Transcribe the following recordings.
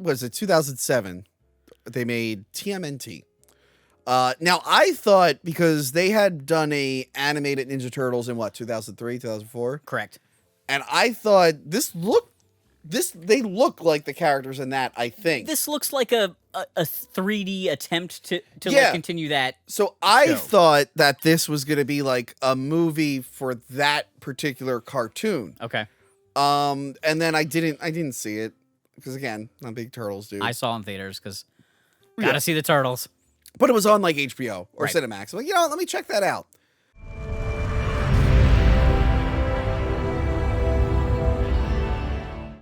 was it 2007? They made TMNT. Now I thought because they had done a animated Ninja Turtles in what 2003, 2004, Correct. and I thought they look like the characters in that. I think This looks like a 3D attempt to like continue that. So I thought that this was going to be like a movie for that particular cartoon. Okay. And then I didn't see it because again, I'm a big Turtles dude. I saw in theaters because gotta see the Turtles. But it was on like HBO or Right. Cinemax. I'm like, let me check that out.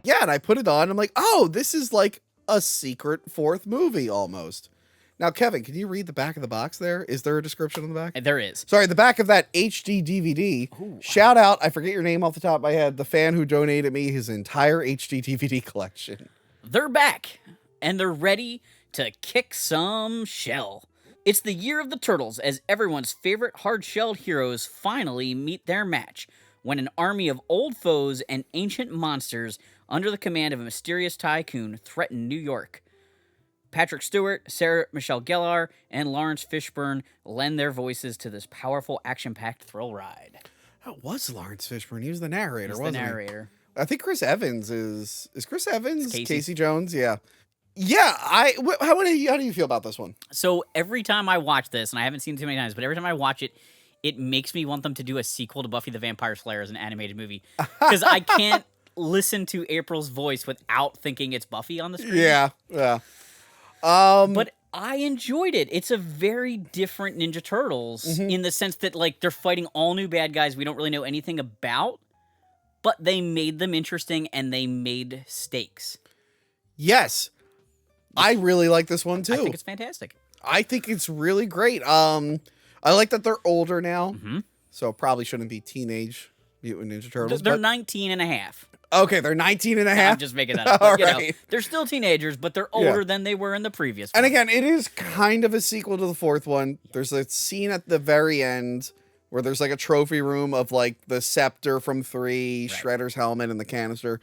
Yeah, and I put it on. I'm like, oh, this is like a secret fourth movie almost. Now, Kevin, can you read the back of the box there? Is there a description on the back? There is. Sorry, the back of that HD DVD. Ooh. Shout out, I forget your name off the top of my head, the fan who donated me his entire HD DVD collection. They're back, and they're ready to kick some shell. It's the year of the Turtles, as everyone's favorite hard-shelled heroes finally meet their match, when an army of old foes and ancient monsters under the command of a mysterious tycoon threaten New York. Patrick Stewart, Sarah Michelle Gellar, and Lawrence Fishburne lend their voices to this powerful, action-packed thrill ride. That was Lawrence Fishburne. He was the narrator, wasn't he? The narrator. I think Chris Evans is Chris Evans? It's Casey Jones, yeah. Yeah, how do you feel about this one? So every time I watch this, and I haven't seen it too many times, but every time I watch it, it makes me want them to do a sequel to Buffy the Vampire Slayer as an animated movie. Because I can't listen to April's voice without thinking it's Buffy on the screen. Yeah. But I enjoyed it. It's a very different Ninja Turtles in the sense that like they're fighting all new bad guys we don't really know anything about, but they made them interesting and they made stakes. Yes. I really like this one too. I think it's fantastic. I think it's really great. I like that they're older now. So probably shouldn't be Teenage Mutant Ninja Turtles. They're but 19 and a half. Okay, they're 19 and a half. I'm just making that up. All But, right. they're still teenagers, but they're older than they were in the previous one. And again, it is kind of a sequel to the fourth one. There's a scene at the very end where there's like a trophy room of like the scepter from 3, Right. Shredder's helmet, and the canister.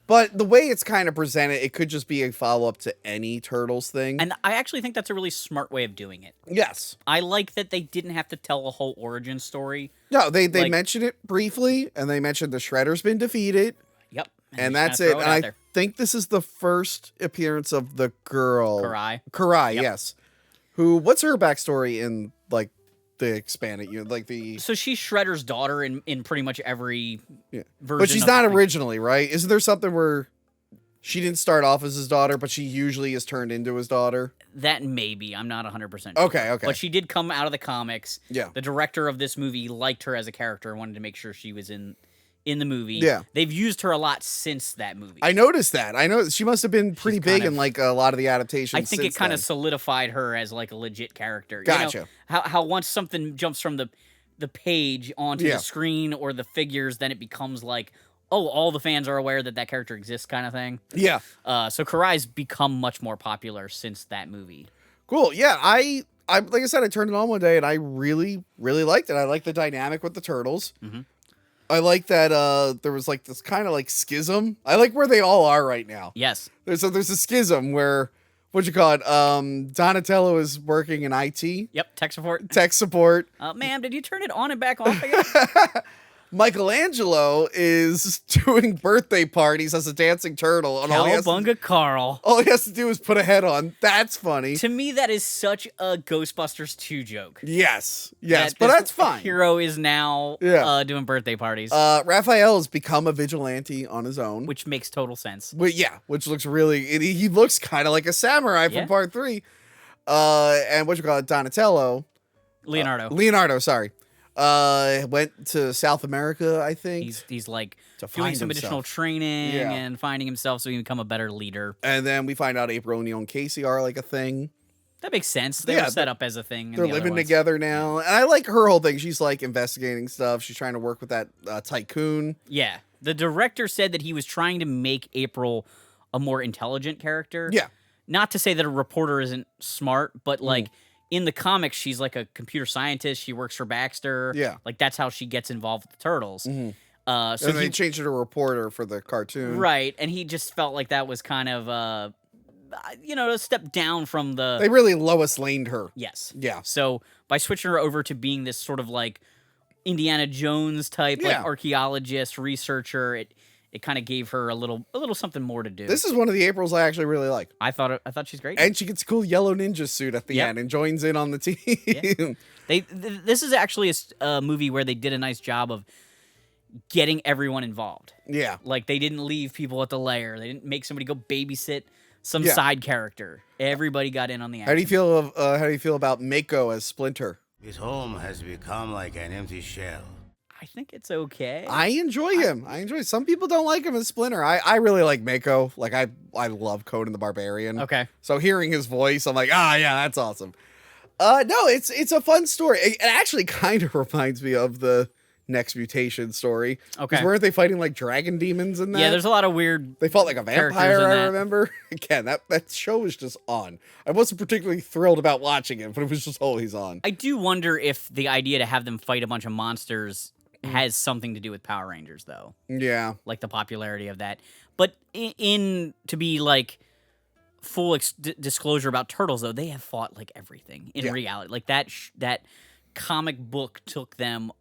But the way it's kind of presented, it could just be a follow-up to any Turtles thing. And I actually think that's a really smart way of doing it. Yes. I like that they didn't have to tell a whole origin story. No, they Like- mentioned it briefly, and they mentioned the Shredder's been defeated, Yep. and they that's kinda it. throw And out I there. think this is the first appearance of the girl. Karai. Yep. Yes. Who, what's her backstory in, like, the expanded unit? Like, the... So she's Shredder's daughter in pretty much every version. But she's of not the thing. originally, right? Isn't there something where she didn't start off as his daughter, but she usually is turned into his daughter? That maybe. I'm not 100% sure. Okay. But she did come out of the comics. Yeah. The director of this movie liked her as a character and wanted to make sure she was in the movie. Yeah. They've used her a lot since that movie. I noticed that. I know she must have been pretty big kind of- in, like, a lot of the adaptations. I think it since kind of then. solidified her as like a legit character. Gotcha. You know, how once something jumps from the page onto Yeah. the screen or the figures, then it becomes like, oh, all the fans are aware that character exists kind of thing. Yeah. So Karai's become much more popular since that movie. Cool. Yeah, I like I said, I turned it on one day and I really, really liked it. I like the dynamic with the turtles. I like that there was like this kind of like schism. I like where they all are right now. Yes. There's a schism where Donatello is working in IT, Yep. Tech support. tech support. Ma'am, did you turn it on and back off again? Michelangelo is doing birthday parties as a dancing turtle, and Cowabunga Carl. all he has to do is put a head on. That's funny. To me, that is such a Ghostbusters 2 joke. Yes, That but this that's fine. Hero is now doing birthday parties, Raphael has become a vigilante on his own, which makes total sense. which looks really. He looks kind of like a samurai Yeah. from Part 3. And Donatello, Leonardo. Sorry, went to South America. I think He's like to doing find some additional himself. training Yeah. and finding himself so he can become a better leader. And then we find out April O'Neil and Casey are like a thing. That makes sense. They Yeah, were set up as a thing. in They're the other living ones. together now, and I like her whole thing. She's like investigating stuff. She's trying to work with that tycoon. Yeah. The director said that he was trying to make April a more intelligent character. Yeah. Not to say that a reporter isn't smart, but like in the comics, she's like a computer scientist. She works for Baxter. Yeah. Like that's how she gets involved with the Turtles. So And they changed her to a reporter for the cartoon. right. And he just felt like that was kind of a step down from the. They really Lois Laned her. Yes. Yeah. So by switching her over to being this sort of like Indiana Jones type, like archaeologist, researcher, it kind of gave her a little something more to do. This is one of the Aprils I actually really like. I thought she's great. And she gets a cool yellow ninja suit at the end and joins in on the team. Yeah. This is actually a movie where they did a nice job of getting everyone involved. Yeah. Like, they didn't leave people at the lair. They didn't make somebody go babysit some side character. Everybody got in on the action. How do you feel about Mako as Splinter? His home has become like an empty shell. I think it's okay. I enjoy him. Some people don't like him as Splinter. I really like Mako. Like, I love Conan the Barbarian. Okay. So hearing his voice, I'm like, yeah, that's awesome. No, it's a fun story. It actually kind of reminds me of the Next Mutation story. Okay. Weren't they fighting like dragon demons in that? Yeah, there's a lot of weird. They fought like a vampire, I remember. Again, that show was just on. I wasn't particularly thrilled about watching it, but it was just always on. I do wonder if the idea to have them fight a bunch of monsters has something to do with Power Rangers, though. Yeah. Like the popularity of that. But to be like full disclosure about Turtles, though, they have fought like everything in reality. Like that comic book took them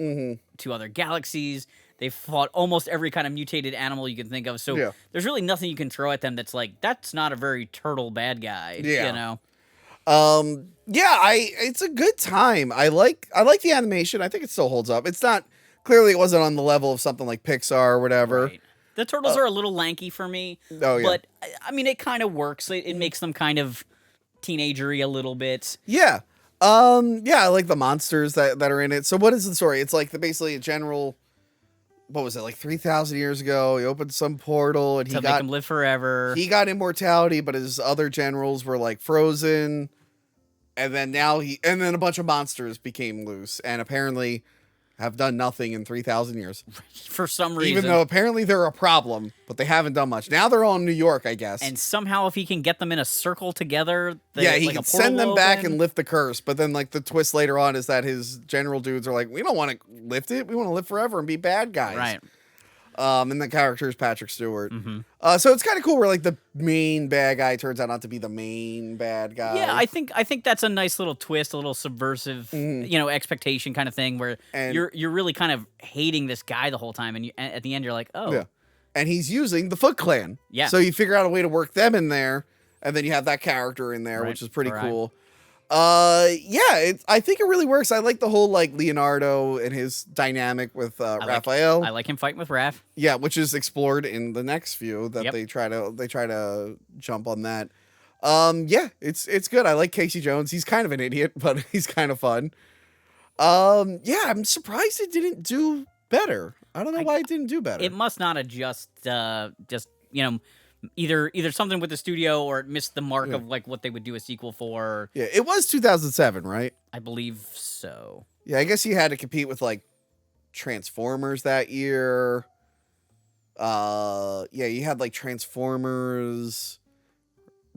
to other galaxies. They fought almost every kind of mutated animal you can think of. So there's really nothing you can throw at them that's like, that's not a very turtle bad guy. Yeah. You know? It's a good time. I like the animation. I think it still holds up. It's not, clearly it wasn't on the level of something like Pixar or whatever. Right. The turtles are a little lanky for me. Oh, yeah. But, I mean, it kind of works. It makes them kind of teenagery a little bit. Yeah. I like the monsters that are in it. So what is the story? It's like basically a general, what was it, like 3,000 years ago? He opened some portal and to make him live forever. He got immortality, but his other generals were like frozen. And then a bunch of monsters became loose and apparently have done nothing in 3,000 years. For some reason. Even though apparently they're a problem, but they haven't done much. Now they're all in New York, I guess. And somehow if he can get them in a circle together... he can send them back and lift the curse. But then like the twist later on is that his general dudes are like, we don't want to lift it. We want to live forever and be bad guys. Right. And the character is Patrick Stewart. So it's kind of cool where like the main bad guy turns out not to be the main bad guy. Yeah, I think that's a nice little twist, a little subversive, expectation kind of thing where you're really kind of hating this guy the whole time, and at the end you're like, oh. Yeah. And he's using the Foot Clan. Yeah. So you figure out a way to work them in there, and then you have that character in there, which is pretty cool. I think it really works. I like the whole like Leonardo and his dynamic with Raphael. I like him fighting with Raph. Yeah, which is explored in the next few that they try to jump on that. It's good. I like Casey Jones. He's kind of an idiot, but he's kind of fun. I'm surprised it didn't do better. I don't know why it didn't do better. It must not have just either something with the studio or it missed the mark of like what they would do a sequel for. Yeah, it was 2007, right? I believe so. Yeah, I guess you had to compete with like Transformers that year. You had like Transformers,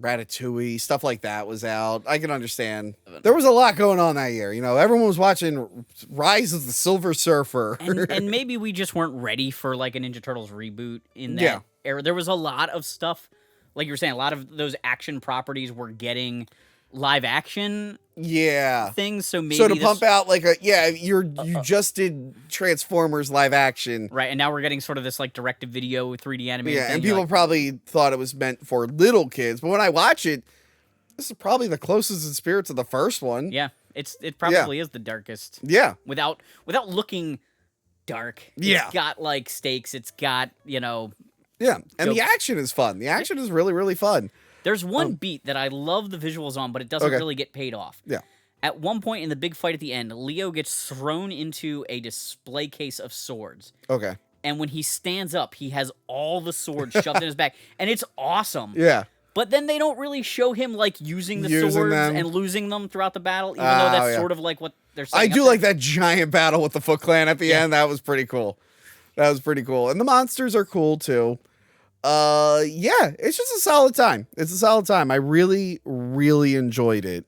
Ratatouille, stuff like that was out. I can understand. There was a lot going on that year. You know, everyone was watching Rise of the Silver Surfer. and maybe we just weren't ready for like a Ninja Turtles reboot in that era. There was a lot of stuff, like you were saying, a lot of those action properties were getting live action things. So maybe to pump out like you just did Transformers live action. Right, and now we're getting sort of this like direct-to-video 3D animated thing. And people probably thought it was meant for little kids, but when I watch it, this is probably the closest in spirit to the first one. Yeah, it probably is the darkest. Yeah. Without looking dark. It's got like stakes, it's got, Yeah, and the action is fun. The action is really, really fun. There's one beat that I love the visuals on, but it doesn't really get paid off. Yeah. At one point in the big fight at the end, Leo gets thrown into a display case of swords. Okay. And when he stands up, he has all the swords shoved in his back. And it's awesome. Yeah. But then they don't really show him, like, using the swords and losing them throughout the battle, even though that's sort of like what they're saying. I do like that giant battle with the Foot Clan at the end. That was pretty cool. And the monsters are cool, too. It's just a solid time. It's a solid time. I really, really enjoyed it.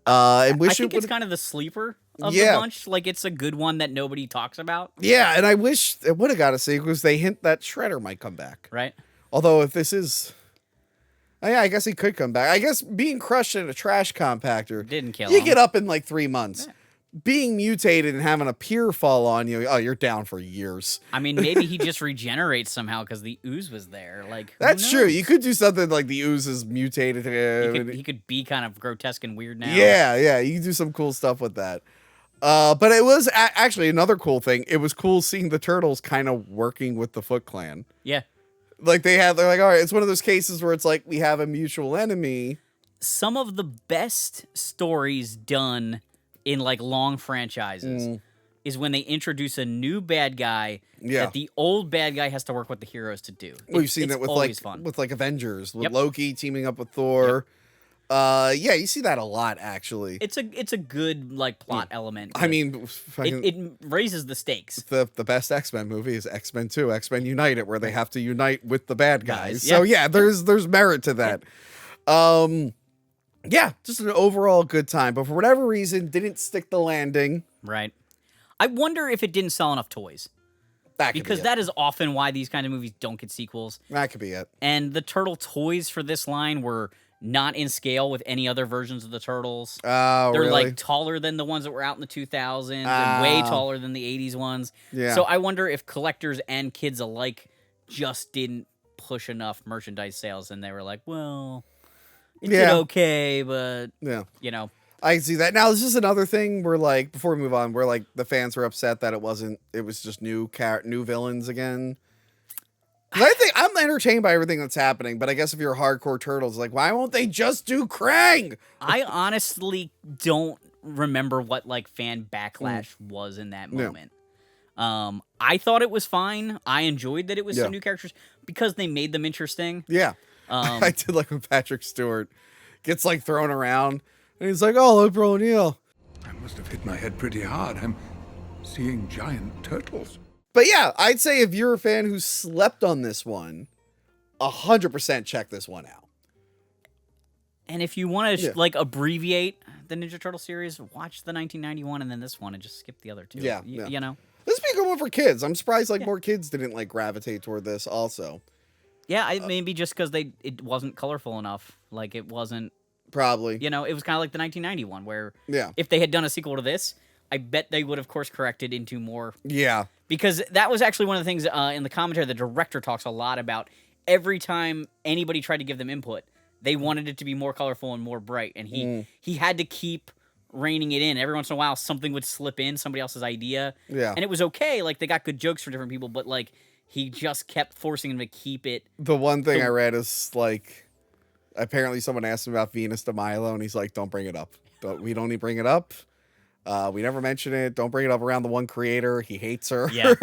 I think it's kind of the sleeper of the bunch. Like, it's a good one that nobody talks about. Yeah, and I wish it would have got a sequel because they hint that Shredder might come back. Right. Although if this is Oh, yeah, I guess he could come back. I guess being crushed in a trash compactor Didn't kill you him. get up in like 3 months. Yeah. Being mutated and having a pier fall on you, oh, you're down for years. I mean, maybe he just regenerates somehow because the ooze was there. Like, that's true. You could do something like the ooze is mutated him. He could be kind of grotesque and weird now. Yeah. You can do some cool stuff with that. But it was actually another cool thing. It was cool seeing the turtles kind of working with the Foot Clan. Yeah. Like they're like, all right, it's one of those cases where it's like we have a mutual enemy. Some of the best stories done in like long franchises is when they introduce a new bad guy that the old bad guy has to work with the heroes to do. We've seen that with like Avengers, with Loki teaming up with Thor. Yeah, you see that a lot actually. It's a good like plot element. I mean, it raises the stakes. The best X-Men movie is X-Men 2, X-Men United, where they have to unite with the bad guys. So yeah, there's merit to that. Yeah, just an overall good time, but for whatever reason, didn't stick the landing. Right. I wonder if it didn't sell enough toys. Because that is often why these kind of movies don't get sequels. That could be it. And the turtle toys for this line were not in scale with any other versions of the turtles. Oh, They're really? like taller than the ones that were out in the 2000s and way taller than the 80s ones. Yeah. So I wonder if collectors and kids alike just didn't push enough merchandise sales and they were like, well, it did okay, but you know. I can see that. Now, this is another thing where, like, before we move on, where, like, the fans were upset that it was just new villains again. I think I'm entertained by everything that's happening, but I guess if you're a hardcore Turtles, like, why won't they just do Krang? I honestly don't remember what, like, fan backlash was in that moment. I thought it was fine. I enjoyed that it was some new characters because they made them interesting. Yeah. I did like when Patrick Stewart gets, like, thrown around. And he's like, oh, look, Bro O'Neill. I must have hit my head pretty hard. I'm seeing giant turtles. But yeah, I'd say if you're a fan who slept on this one, 100% check this one out. And if you want to like abbreviate the Ninja Turtle series, watch the 1991 and then this one and just skip the other two. Yeah. You know? This would be a good one for kids. I'm surprised like more kids didn't like gravitate toward this also. Yeah, maybe just because it wasn't colorful enough. Like it wasn't. Probably. You know, it was kind of like the 1991 where if they had done a sequel to this, I bet they would have course corrected into more. Yeah. Because that was actually one of the things in the commentary, the director talks a lot about every time anybody tried to give them input, they wanted it to be more colorful and more bright. And he had to keep reining it in. Every once in a while, something would slip in, somebody else's idea. Yeah. And it was okay. Like, they got good jokes for different people, but, like, he just kept forcing them to keep it. The one thing I read is, like, apparently someone asked him about Venus de Milo, and he's like, don't bring it up. We don't need to bring it up. We never mention it. Don't bring it up around the one creator. He hates her. Yeah.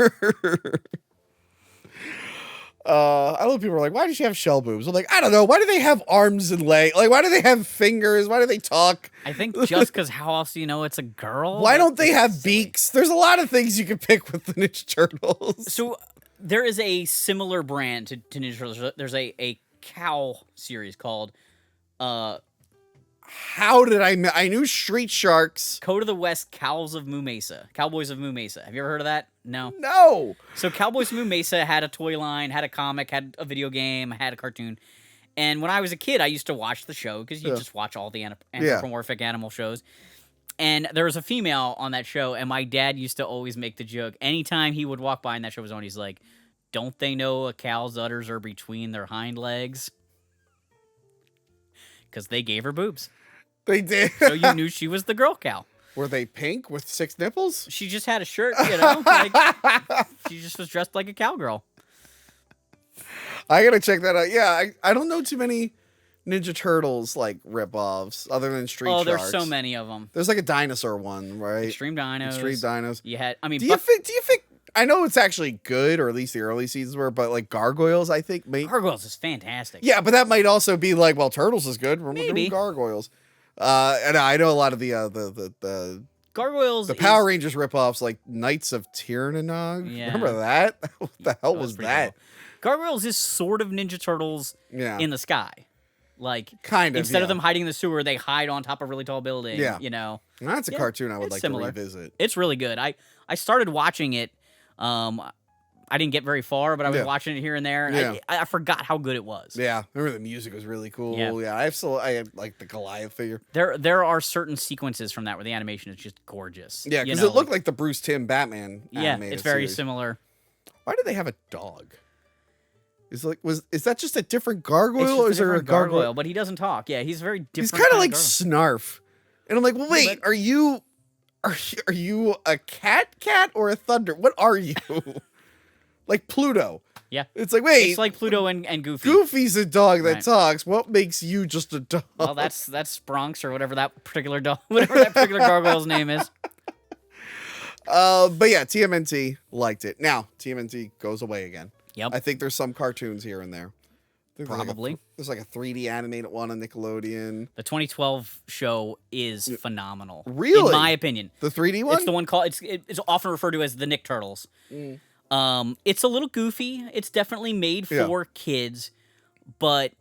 I love people are like, why does she have shell boobs? I'm like, I don't know. Why do they have arms and legs? Like, why do they have fingers? Why do they talk? I think just because how else do you know it's a girl? Why don't they have beaks? There's a lot of things you can pick with the Ninja Turtles. So there is a similar brand to Ninja Turtles. There's a cow series called how did I knew Street Sharks. Code of the West Cowboys of Moo Mesa. Have you ever heard of that? No. So Cowboys of Moo Mesa had a toy line, had a comic, had a video game, had a cartoon. And when I was a kid, I used to watch the show because you just watch all the anthropomorphic animal shows. And there was a female on that show, and my dad used to always make the joke. Anytime he would walk by and that show was on, he's like, don't they know a cow's udders are between their hind legs? Because they gave her boobs. They did. So you knew she was the girl cow. Were they pink with 6 nipples? She just had a shirt, you know? Like, she just was dressed like a cowgirl. I gotta check that out. Yeah, I don't know too many Ninja Turtles, like, rip-offs, other than Street Sharks. Oh, there's so many of them. There's, like, a dinosaur one, right? Extreme Dinos. Extreme Dinos. You had, I mean... Do you think... I know it's actually good, or at least the early seasons were, but, like, Gargoyles, I think... Gargoyles is fantastic. Yeah, but that might also be like, well, Turtles is good. We're Maybe. doing Gargoyles. And I know a lot of the Gargoyles. The Power Rangers ripoffs, like Knights of Tirnanog. Yeah. Remember that? What the hell was that? Cool. Gargoyles is sort of Ninja Turtles in the sky. Like, kind of. Instead of them hiding in the sewer, they hide on top of a really tall building. Yeah. You know? And that's a cartoon I would like to revisit. It's really good. I started watching it I didn't get very far, but I was Yeah. watching it here and there. Yeah. I forgot how good it was. Yeah, I remember the music was really cool. Yeah. Yeah, I had like the Goliath figure. There are certain sequences from that where the animation is just gorgeous. Yeah, because it looked like the Bruce Timm Batman. Yeah, animated it's very series. similar. Why do they have a dog? Is that just a different gargoyle, It's or just is there a gargoyle? but he doesn't talk. Yeah, he's very different. He's kind of like gargoyle. Snarf, and I'm like, well, wait, are you a cat or a thunder? What are you? Like Pluto. Yeah, It's like, wait, it's like Pluto and Goofy. Goofy's a dog that Right. talks. What makes you just a dog? Well, that's Bronx or whatever that particular dog, whatever that particular gargoyle's name is. But yeah, TMNT liked it. Now TMNT goes away again. Yep. I think there's some cartoons here and there. I think Probably. there's like a 3D animated one on Nickelodeon. The 2012 show is phenomenal. Really? In my opinion. The 3D one? It's the one called it's often referred to as the Nick Turtles. It's a little goofy. It's definitely made for kids, but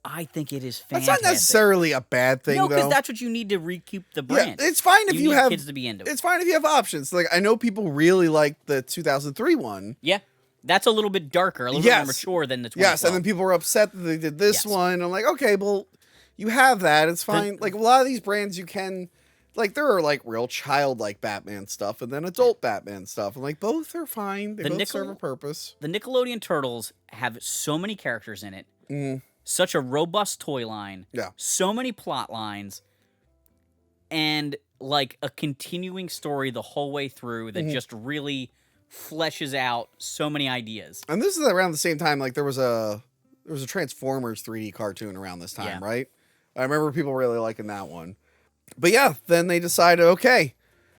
I think it is That's fantastic. not necessarily a bad thing, No, because though. that's what you need to recoup the Yeah, brand. it's fine if you need have kids to be into it. It's fine if you have options. Like I know people really like the 2003 one. Yeah, that's a little bit darker, a little bit Yes. more mature than the 2012. Yes, and then people were upset that they did this Yes. one. I'm like, okay, well, you have that. It's fine. Like a lot of these brands, you can, like, there are like real childlike Batman stuff and then adult Batman stuff. And like both are fine. They both serve a purpose. The Nickelodeon Turtles have so many characters in it, such a robust toy line, Yeah. so many plot lines, and like a continuing story the whole way through that just really fleshes out so many ideas. And this is around the same time. Like there was a Transformers 3D cartoon around this time, Yeah. right? I remember people really liking that one. But yeah, then they decided, okay,